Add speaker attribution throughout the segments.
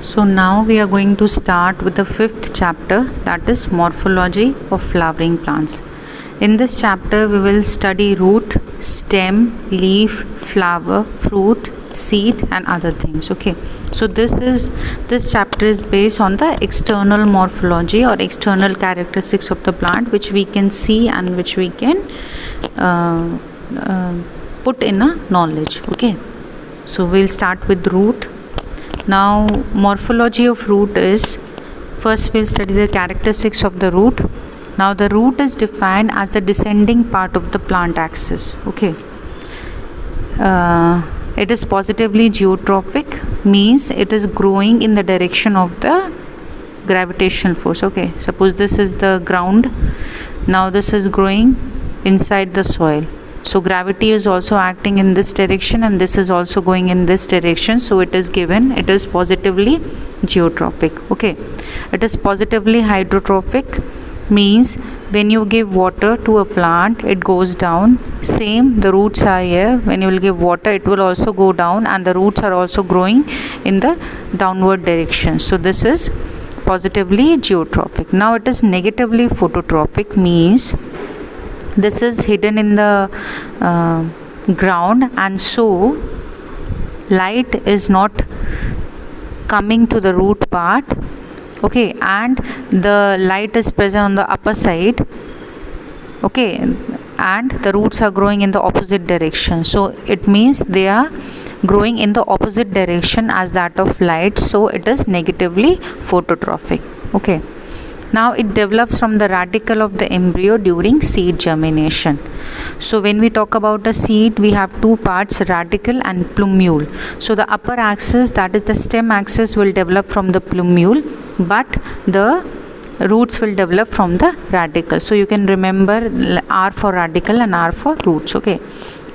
Speaker 1: So now we are going to start with the fifth chapter, that is morphology of flowering plants. In this chapter we will study root, stem, leaf, flower, fruit, seed and other things. Okay, so this chapter is based on the external morphology or external characteristics of the plant, which we can see and which we can put in a knowledge. Okay, so we'll start with root. Now morphology of root is, first we'll study the characteristics of the root. Now the root is defined as the descending part of the plant axis. Okay, it is positively geotrophic, means it is growing in the direction of the gravitational force. Okay, suppose this is the ground, now this is growing inside the soil, so gravity is also acting in this direction and this is also going in this direction, so it is given it is positively geotrophic. Okay, it is positively hydrotrophic, means when you give water to a plant it goes down. Same, the roots are here, when you will give water it will also go down and the roots are also growing in the downward direction, so this is positively geotrophic. Now it is negatively phototrophic, means this is hidden in the ground and so light is not coming to the root part. Okay, and the light is present on the upper side. Okay, and the roots are growing in the opposite direction, so it means they are growing in the opposite direction as that of light, so it is negatively phototrophic. Okay, now it develops from the radicle of the embryo during seed germination. So when we talk about a seed, we have two parts, radicle and plumule. So the upper axis, that is the stem axis, will develop from the plumule, but the roots will develop from the radicle. So you can remember R for radicle and R for roots. Okay,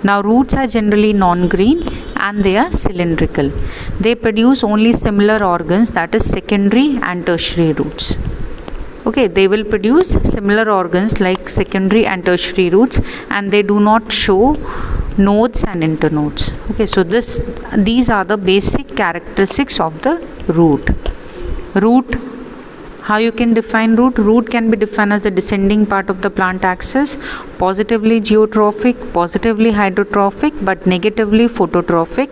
Speaker 1: now roots are generally non-green and they are cylindrical. They produce only similar organs, that is secondary and tertiary roots. Okay, they will produce similar organs like secondary and tertiary roots and they do not show nodes and internodes. Okay, so these are the basic characteristics of the root. Root, how you can define root? Root can be defined as the descending part of the plant axis, positively geotrophic, positively hydrotrophic, but negatively phototrophic.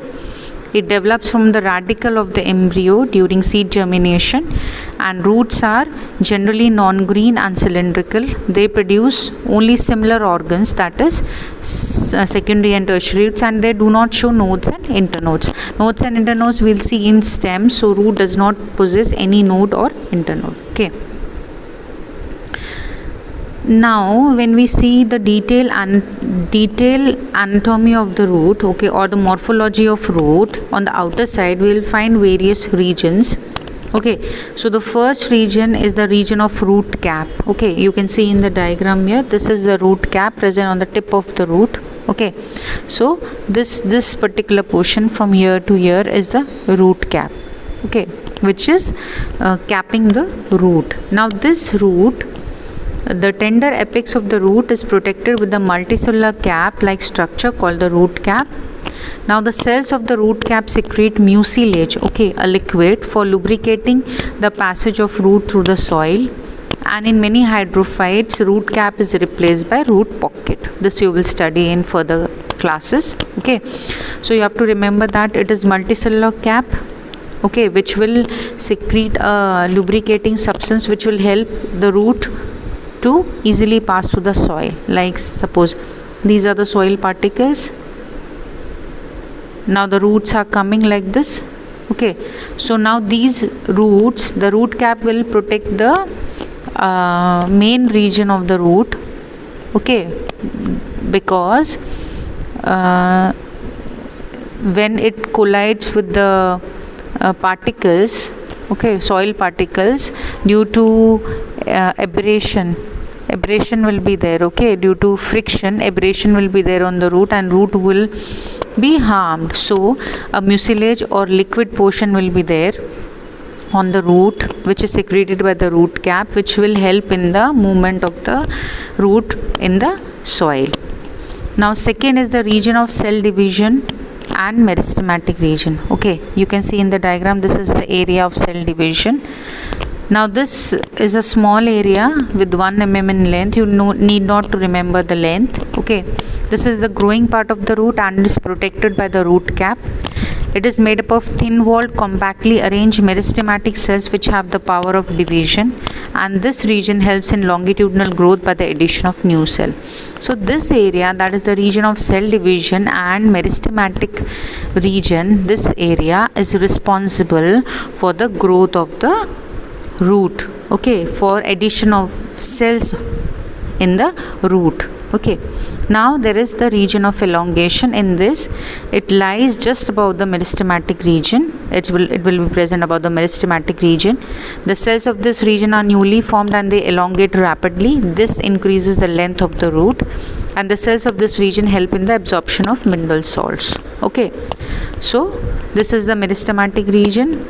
Speaker 1: It develops from the radicle of the embryo during seed germination, and roots are generally non-green and cylindrical. They produce only similar organs, that is secondary and tertiary roots, and they do not show nodes and internodes. Nodes and internodes we'll see in stems, so root does not possess any node or internode. Okay. Now when we see the detailed anatomy of the root, okay, or the morphology of root, on the outer side we will find various regions. Okay, so the first region is the region of root cap. Okay, you can see in the diagram here, this is the root cap present on the tip of the root. Okay, so this particular portion from here to here is the root cap. Okay, which is capping the root. Now this root, the tender apex of the root is protected with a multicellular cap-like structure called the root cap. Now the cells of the root cap secrete mucilage, okay, a liquid for lubricating the passage of root through the soil. And in many hydrophytes, root cap is replaced by root pocket. This you will study in further classes. Okay, so you have to remember that it is multicellular cap, okay, which will secrete a lubricating substance which will help the root to easily pass through the soil. Like suppose these are the soil particles, now the roots are coming like this. Okay, so now these roots, the root cap will protect the main region of the root. Okay, because when it collides with the particles, okay, soil particles, due to abrasion will be there. Okay, due to friction, abrasion will be there on the root and root will be harmed. So a mucilage or liquid portion will be there on the root, which is secreted by the root cap, which will help in the movement of the root in the soil. Now second is the region of cell division. and meristematic region. Okay, you can see in the diagram, this is the area of cell division. Now this is a small area with 1 mm in length. You need not to remember the length. Okay, this is the growing part of the root and is protected by the root cap. It is made up of thin-walled, compactly arranged meristematic cells which have the power of division, and this region helps in longitudinal growth by the addition of new cell. So this area, that is the region of cell division and meristematic region, this area is responsible for the growth of the root. Okay, for addition of cells in the root. Okay, now there is the region of elongation. In this, it lies just above the meristematic region. It will be present above the meristematic region. The cells of this region are newly formed and they elongate rapidly. This increases the length of the root, and the cells of this region help in the absorption of mineral salts. Okay, so this is the meristematic region.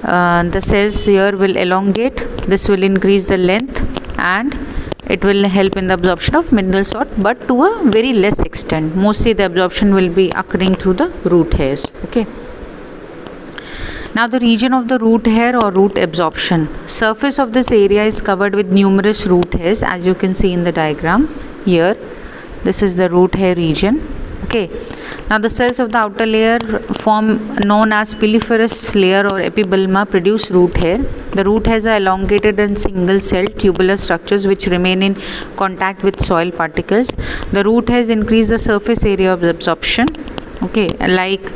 Speaker 1: The cells here will elongate. This will increase the length and it will help in the absorption of mineral salt, but to a very less extent. Mostly the absorption will be occurring through the root hairs. Okay. Now the region of the root hair or root absorption. Surface of this area is covered with numerous root hairs, as you can see in the diagram here. This is the root hair region. Okay. Now the cells of the outer layer form known as piliferous layer or epibulma produce root hair. The root hairs are elongated and single celled tubular structures which remain in contact with soil particles. The root hairs increase the surface area of absorption. Okay, like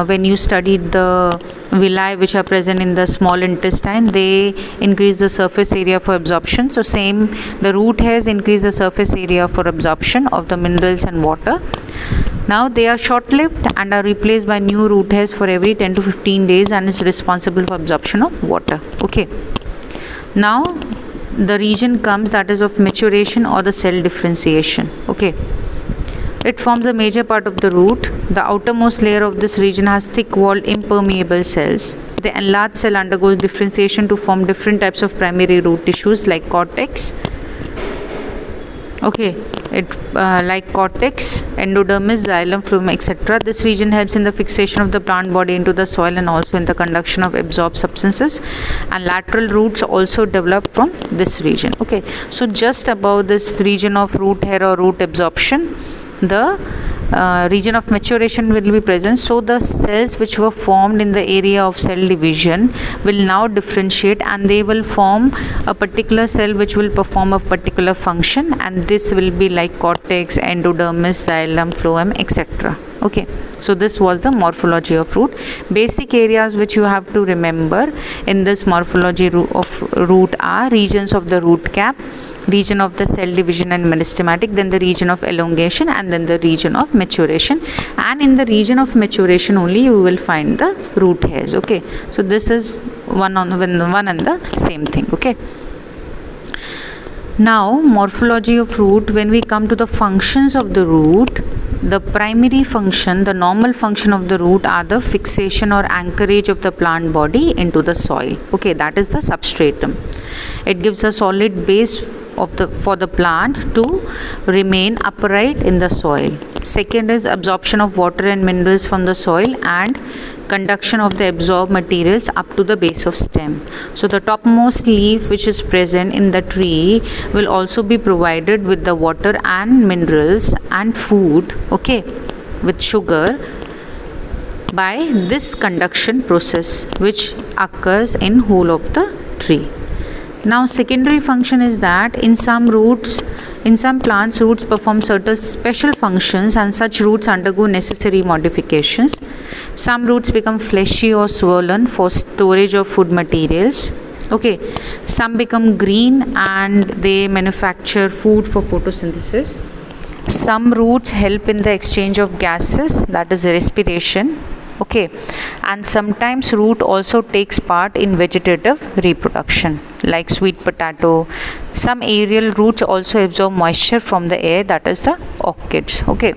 Speaker 1: when you studied the villi which are present in the small intestine, they increase the surface area for absorption. So same, the root hairs increase the surface area for absorption of the minerals and water. Now they are short-lived and are replaced by new root hairs for every 10 to 15 days and is responsible for absorption of water. Okay, now the region comes, that is of maturation or the cell differentiation. Okay, it forms a major part of the root. The outermost layer of this region has thick-walled impermeable cells. The enlarged cell undergoes differentiation to form different types of primary root tissues like cortex. Okay, like cortex, endodermis, xylem, phloem, etc. This region helps in the fixation of the plant body into the soil and also in the conduction of absorbed substances. And lateral roots also develop from this region. Okay, so just above this region of root hair or root absorption, the region of maturation will be present. So the cells which were formed in the area of cell division will now differentiate and they will form a particular cell which will perform a particular function, and this will be like cortex, endodermis, xylem, phloem, etc. Okay, so this was the morphology of root. Basic areas which you have to remember in this morphology of root are regions of the root cap, region of the cell division and meristematic, then the region of elongation, and then the region of maturation. And in the region of maturation only you will find the root hairs. Okay, so this is one and the same thing. Okay. Now morphology of root, when we come to the functions of the root, the primary function, the normal function of the root are the fixation or anchorage of the plant body into the soil. Okay, that is the substratum. It gives a solid base for the plant to remain upright in the soil. Second is absorption of water and minerals from the soil and conduction of the absorbed materials up to the base of stem. So the topmost leaf which is present in the tree will also be provided with the water and minerals and food, okay, with sugar, by this conduction process which occurs in whole of the tree. Now secondary function is that in some plants roots perform certain special functions, and such roots undergo necessary modifications. Some roots become fleshy or swollen for storage of food materials. Okay, some become green and they manufacture food for photosynthesis. Some roots help in the exchange of gases, that is respiration. Okay, and sometimes root also takes part in vegetative reproduction, like sweet potato. Some aerial roots also absorb moisture from the air, that is the orchids. Okay,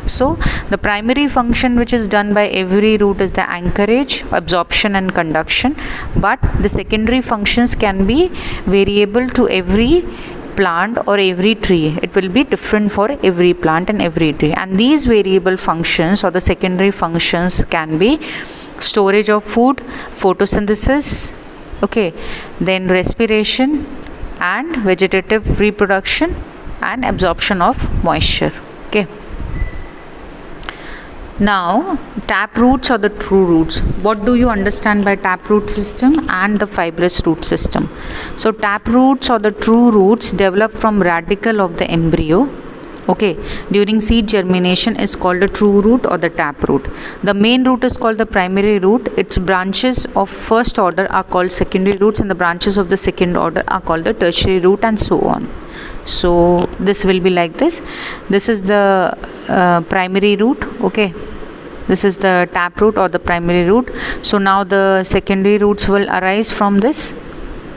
Speaker 1: so the primary function which is done by every root is the anchorage, absorption and conduction, but the secondary functions can be variable to every plant or every tree. It will be different for every plant and every tree. And these variable functions or the secondary functions can be storage of food, photosynthesis, okay, then respiration and vegetative reproduction and absorption of moisture. Okay. Now, tap roots or the true roots. What do you understand by tap root system and the fibrous root system? So, tap roots or the true roots develop from radicle of the embryo. Okay, during seed germination is called the true root or the tap root. The main root is called the primary root. Its branches of first order are called secondary roots, and the branches of the second order are called the tertiary root, and so on. So this will be like this. This is the primary root. Okay, this is the tap root or the primary root. So now the secondary roots will arise from this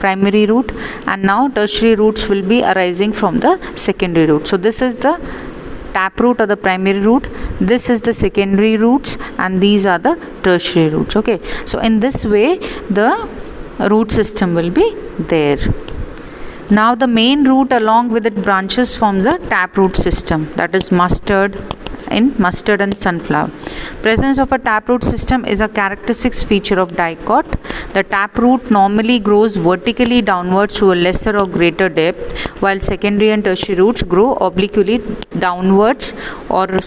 Speaker 1: primary root, and now tertiary roots will be arising from the secondary root. So this is the tap root or the primary root, this is the secondary roots, and these are the tertiary roots. Okay, so in this way the root system will be there. Now the main root along with its branches forms the tap root system, that is mustard in mustard and sunflower. Presence of a taproot system is a characteristic feature of dicot. The taproot normally grows vertically downwards to a lesser or greater depth, while secondary and tertiary roots grow obliquely downwards, or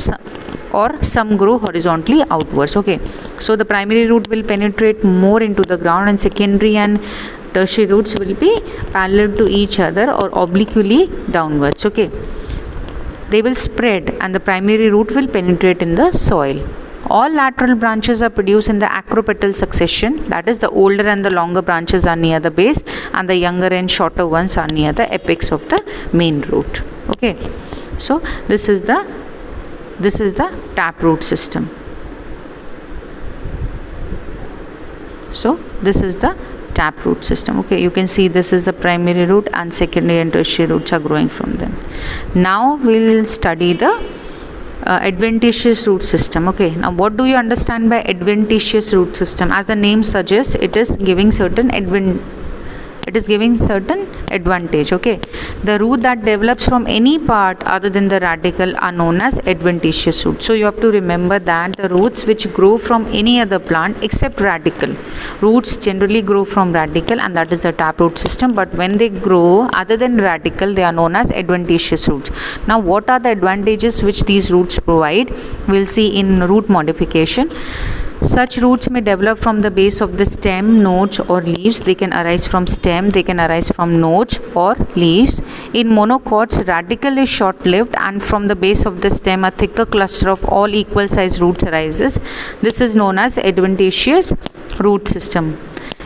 Speaker 1: some grow horizontally outwards. Okay, so the primary root will penetrate more into the ground, and secondary and tertiary roots will be parallel to each other or obliquely downwards. Okay, they will spread and the primary root will penetrate in the soil. All lateral branches are produced in the acropetal succession, that is the older and the longer branches are near the base and the younger and shorter ones are near the apex of the main root. Okay, so this is the taproot system. So this is the taproot system. Okay, you can see this is the primary root and secondary and tertiary roots are growing from them. Now we will study the adventitious root system. Okay, now what do you understand by adventitious root system? As the name suggests, it is giving certain advantage. Okay, the root that develops from any part other than the radicle are known as adventitious roots. So you have to remember that the roots which grow from any other plant except radicle, roots generally grow from radicle, and that is the taproot system. But when they grow other than radicle, they are known as adventitious roots. Now what are the advantages which these roots provide? We'll see in root modification. Such roots may develop from the base of the stem, nodes or leaves. They can arise from stem, they can arise from nodes or leaves. In monocots, radicle is short-lived, and from the base of the stem a thicker cluster of all equal sized roots arises. This is known as adventitious root system.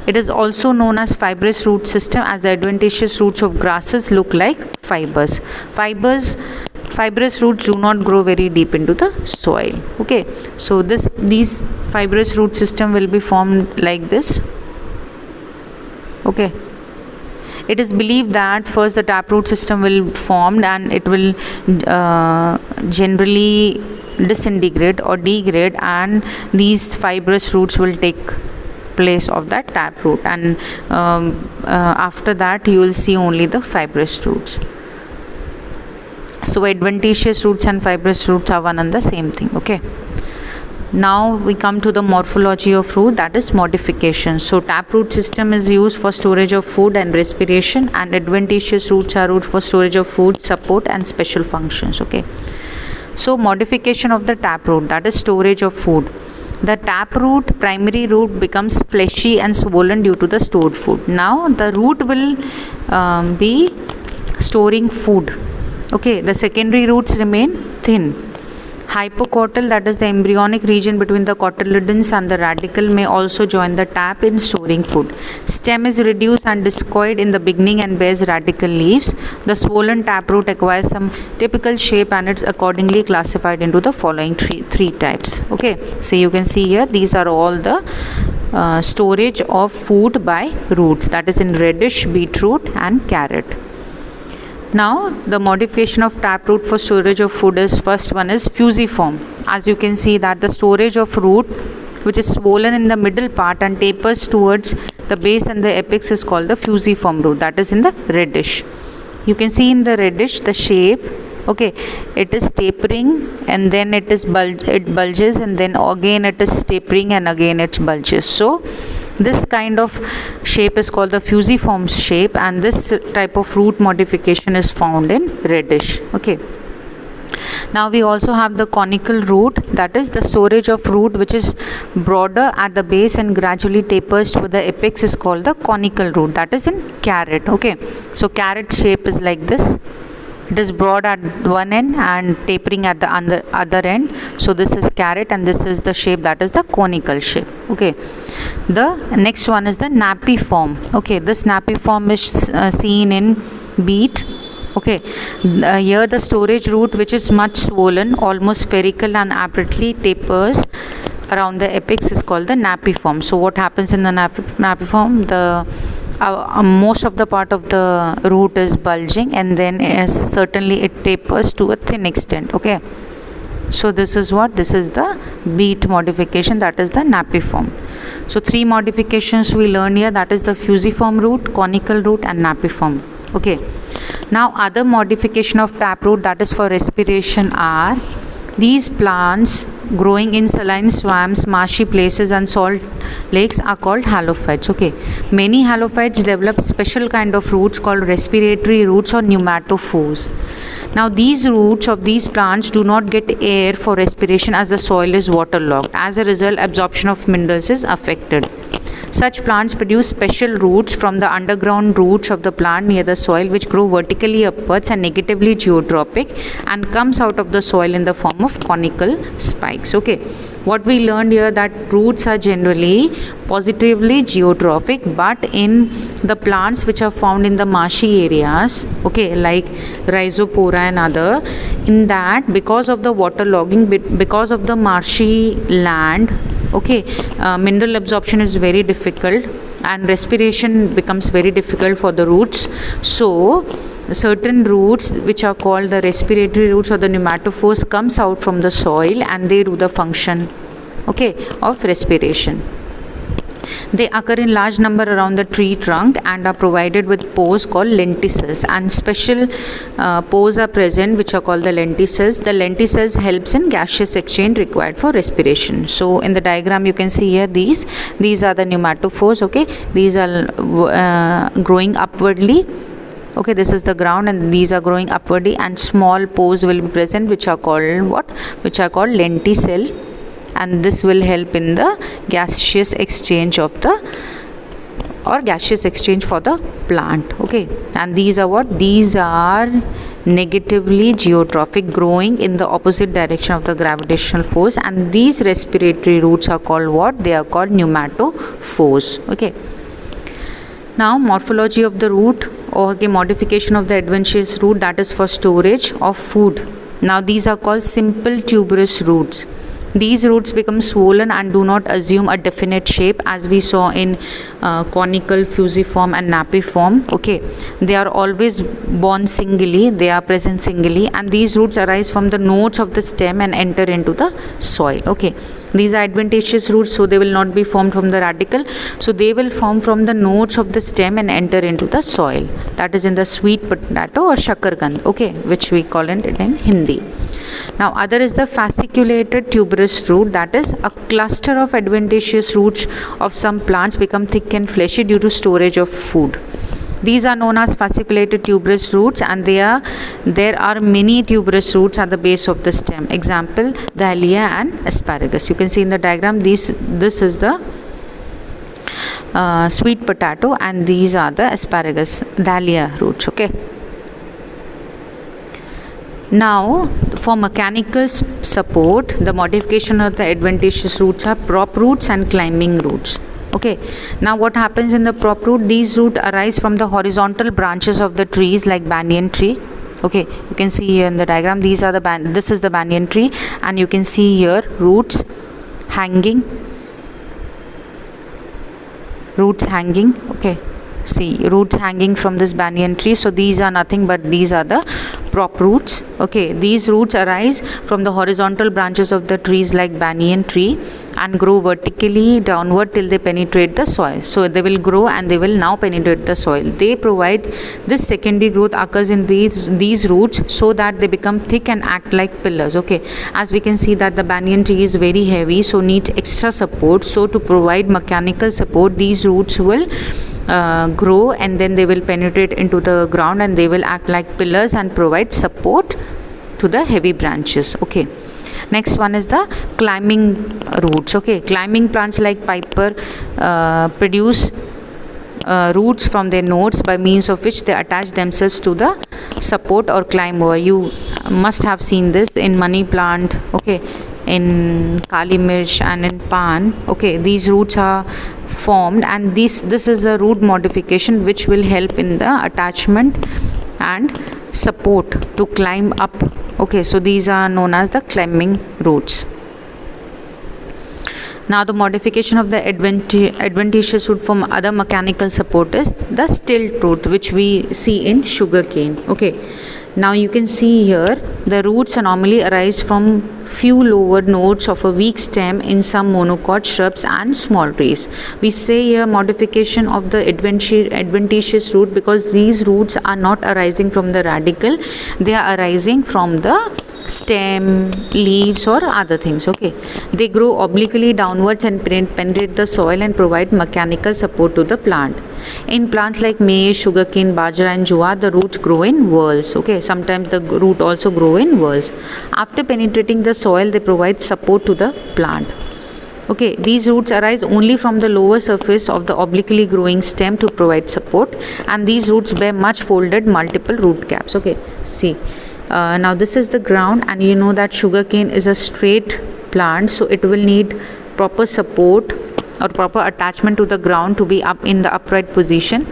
Speaker 1: It is also known as fibrous root system, as the adventitious roots of grasses look like fibers. Fibrous roots do not grow very deep into the soil. Okay, so these fibrous root system will be formed like this. Okay, it is believed that first the taproot system will form and it will generally disintegrate or degrade, and these fibrous roots will take place of that taproot, and after that you will see only the fibrous roots. So adventitious roots and fibrous roots are one and the same thing. Okay, now we come to the morphology of root, that is modification. So taproot system is used for storage of food and respiration, and adventitious roots are used for storage of food, support and special functions. Okay, so modification of the taproot, that is storage of food. The taproot primary root becomes fleshy and swollen due to the stored food. Now the root will be storing food. Okay, the secondary roots remain thin. Hypocotyl, that is the embryonic region between the cotyledons and the radicle, may also join the tap in storing food. Stem is reduced and discoid in the beginning and bears radical leaves. The swollen taproot acquires some typical shape and it's accordingly classified into the following three types. Okay, so you can see here these are all the storage of food by roots, that is in radish, beetroot and carrot. Now the modification of taproot for storage of food is, first one is fusiform. As you can see that the storage of root which is swollen in the middle part and tapers towards the base and the apex is called the fusiform root, that is in the radish. you can see in the reddish the shape, okay, it is tapering and then it bulges, and then again it is tapering and again it bulges. So this kind of shape is called the fusiform shape, and this type of root modification is found in reddish. Okay, now we also have the conical root, that is the storage of root which is broader at the base and gradually tapers to the apex is called the conical root, that is in carrot. Okay, so carrot shape is like this. It is broad at one end and tapering at the other end. So this is carrot and this is the shape, that is the conical shape. Okay, the next one is the napiform. Okay, this napiform is seen in beet. Okay, here the storage root which is much swollen, almost spherical and abruptly tapers around the apex is called the napiform. So what happens in the napiform, the most of the part of the root is bulging, and then certainly it tapers to a thin extent. Okay, so this is the beet modification, that is the napiform. So 3 modifications we learn here, that is the fusiform root, conical root and napiform. Okay, now other modification of taproot, that is for respiration, are these plants growing in saline swamps, marshy places and salt lakes are called halophytes. Okay, many halophytes develop special kind of roots called respiratory roots or pneumatophores. Now these roots of these plants do not get air for respiration as the soil is waterlogged. As a result, absorption of minerals is affected. Such plants produce special roots from the underground roots of the plant near the soil, which grow vertically upwards and negatively geotrophic and comes out of the soil in the form of conical spikes. Okay, what we learned here, that roots are generally positively geotrophic, but in the plants which are found in the marshy areas, okay, like Rhizopora and other, in that because of the water logging, because of the marshy land, okay, mineral absorption is very difficult and respiration becomes very difficult for the roots. So certain roots which are called the respiratory roots or the pneumatophores comes out from the soil and they do the function, okay, of respiration. They occur in large number around the tree trunk and are provided with pores called lenticels, and special pores are present which are called the lenticels. The lenticels helps in gaseous exchange required for respiration. So in the diagram you can see here, these are the pneumatophores. Okay, these are growing upwardly. Okay, this is the ground and these are growing upwardly, and small pores will be present which are called what? Which are called lenticel, and this will help in the gaseous exchange of the gaseous exchange for the plant. Okay, and these are what? These are negatively geotrophic, growing in the opposite direction of the gravitational force, and these respiratory roots are called what? They are called pneumatophores. Okay, now morphology of the root or the modification of the adventitious root, that is for storage of food. Now these are called simple tuberous roots. These roots become swollen and do not assume a definite shape, as we saw in conical, fusiform and napiform. Okay, they are always born singly, they are present singly, and these roots arise from the nodes of the stem and enter into the soil. Okay, these are adventitious roots, so they will not be formed from the radicle, so they will form from the nodes of the stem and enter into the soil, that is in the sweet potato or shakarkand, okay, which we call it in Hindi. Now other is the fasciculated tuberous root, that is a cluster of adventitious roots of some plants become thick and fleshy due to storage of food. These are known as fasciculated tuberous roots, and there are many tuberous roots at the base of the stem. Example, dahlia and asparagus. You can see in the diagram, this is the sweet potato and these are the asparagus, dahlia roots. Okay. Now for mechanical support, the modification of the adventitious roots are prop roots and climbing roots. Okay, now what happens in the prop root? These roots arise from the horizontal branches of the trees like banyan tree. Okay, you can see here in the diagram, these are this is the banyan tree, and you can see here roots hanging. Okay, see roots hanging from this banyan tree. So these are nothing but these are the prop roots. Okay, these roots arise from the horizontal branches of the trees like banyan tree and grow vertically downward till they penetrate the soil. So they will grow and they will now penetrate the soil. They provide this secondary growth occurs in these roots so that they become thick and act like pillars. Okay, as we can see that the banyan tree is very heavy, so needs extra support. So to provide mechanical support, these roots will grow and then they will penetrate into the ground and they will act like pillars and provide support to the heavy branches. Okay, next one is the climbing roots. Okay, climbing plants like piper produce roots from their nodes by means of which they attach themselves to the support or climb over. You must have seen this in money plant, okay, in kali mirch and in pan. Okay, these roots are formed and this is a root modification which will help in the attachment and support to climb up. Okay, so these are known as the climbing roots. Now the modification of the adventitious root from other mechanical support is the stilt root, which we see in sugarcane. Okay, now you can see here the roots normally arise from few lower nodes of a weak stem in some monocot shrubs and small trees. We say here modification of the adventitious root because these roots are not arising from the radicle, they are arising from the stem, leaves or other things. Okay, they grow obliquely downwards and penetrate the soil and provide mechanical support to the plant. In plants like maize, sugarcane, bajra and jowar, the roots grow in whorls. Okay, sometimes the root also grow in whorls. After penetrating the soil, they provide support to the plant. Okay, these roots arise only from the lower surface of the obliquely growing stem to provide support, and these roots bear much folded multiple root caps. Okay, see. Now this is the ground, and you know that sugarcane is a straight plant, so it will need proper support or proper attachment to the ground to be up in the upright position.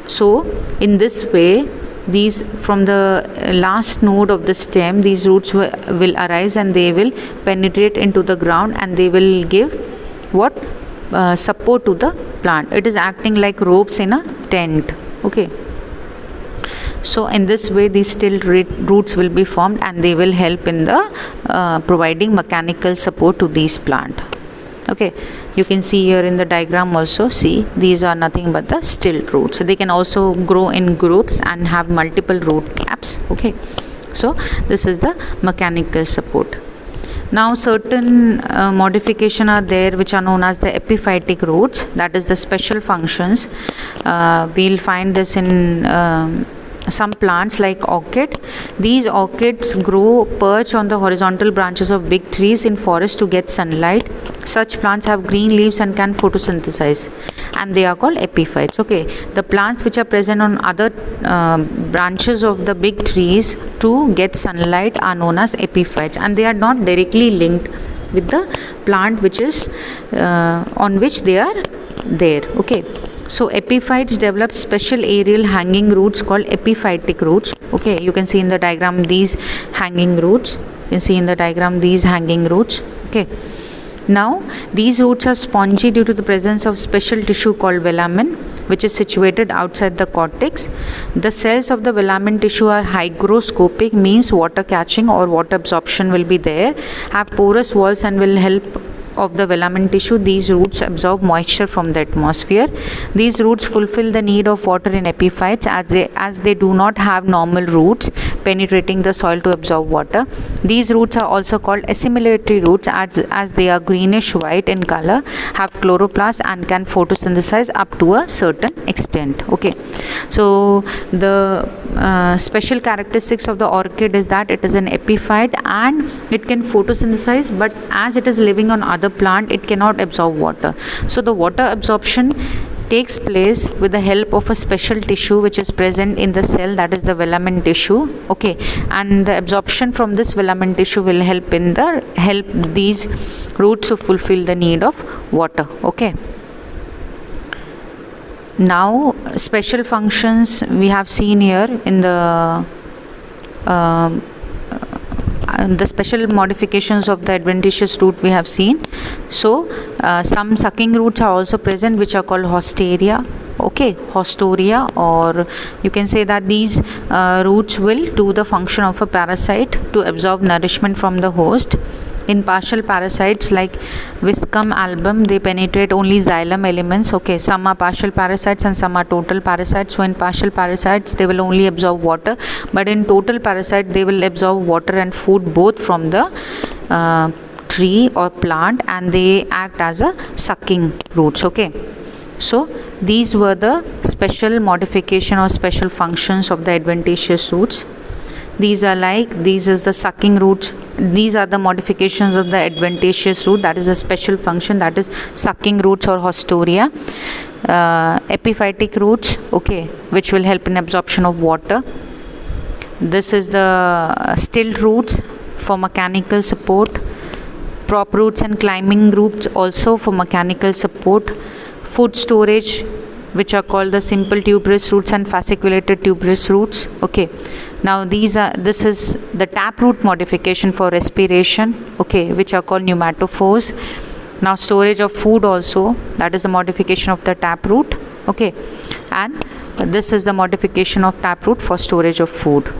Speaker 1: So in this way, these from the last node of the stem, these roots will arise and they will penetrate into the ground and they will give what support to the plant. It is acting like ropes in a tent. Okay, so in this way these stilt roots will be formed and they will help in the providing mechanical support to these plant. Okay, you can see here in the diagram also, see these are nothing but the stilt roots. So they can also grow in groups and have multiple root caps. Okay, so this is the mechanical support. Now certain modification are there which are known as the epiphytic roots, that is the special functions. We'll find this in some plants like orchid. These orchids grow perch on the horizontal branches of big trees in forests to get sunlight. Such plants have green leaves and can photosynthesize, and they are called epiphytes. Okay, the plants which are present on other branches of the big trees to get sunlight are known as epiphytes, and they are not directly linked with the plant which is on which they are there. Okay, so epiphytes develop special aerial hanging roots called epiphytic roots. Okay, you can see in the diagram these hanging roots. You can see in the diagram these hanging roots. Okay, now these roots are spongy due to the presence of special tissue called velamen, which is situated outside the cortex. The cells of the velamen tissue are hygroscopic, means water catching or water absorption will be there, have porous walls and will help of the velamen tissue. These roots absorb moisture from the atmosphere. These roots fulfill the need of water in epiphytes as they do not have normal roots penetrating the soil to absorb water. These roots are also called assimilatory roots as they are greenish white in color, have chloroplast and can photosynthesize up to a certain extent. Okay, so the special characteristics of the orchid is that it is an epiphyte and it can photosynthesize, but as it is living on other plant, it cannot absorb water. So the water absorption takes place with the help of a special tissue which is present in the cell, that is the velamen tissue. Okay, and the absorption from this velamen tissue will help these roots to fulfill the need of water. Okay, now special functions we have seen here in the special modifications of the adventitious root we have seen. So some sucking roots are also present which are called hosteria. okay, haustoria, or you can say that these roots will do the function of a parasite to absorb nourishment from the host. In partial parasites like Viscum album, they penetrate only xylem elements. Okay, some are partial parasites and some are total parasites. So in partial parasites, they will only absorb water, but in total parasite, they will absorb water and food both from the tree or plant, and they act as a sucking roots. Okay, so these were the special modification or special functions of the adventitious roots. These are like, these is the sucking roots, these are the modifications of the adventitious root, that is a special function, that is sucking roots or haustoria. Epiphytic roots, okay, which will help in absorption of water. This is the stilt roots for mechanical support. Prop roots and climbing roots also for mechanical support. Food storage, which are called the simple tuberous roots and fasciculated tuberous roots. Okay, now this is the taproot modification for respiration, okay, which are called pneumatophores. Now storage of food also, that is the modification of the taproot. Okay, and this is the modification of taproot for storage of food.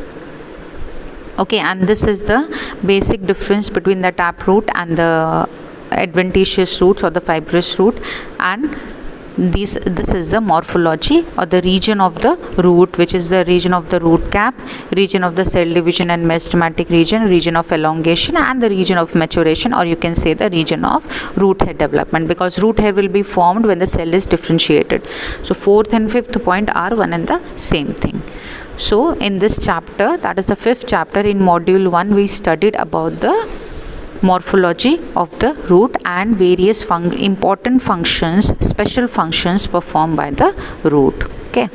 Speaker 1: Okay, and this is the basic difference between the taproot and the adventitious roots or the fibrous root. And this is the morphology or the region of the root, which is the region of the root cap, region of the cell division and meristematic region, region of elongation, and the region of maturation, or you can say the region of root hair development, because root hair will be formed when the cell is differentiated. So fourth and fifth point are one and the same thing. So in this chapter, that is the fifth chapter, in module 1 we studied about the morphology of the root and various important functions, special functions performed by the root. Okay.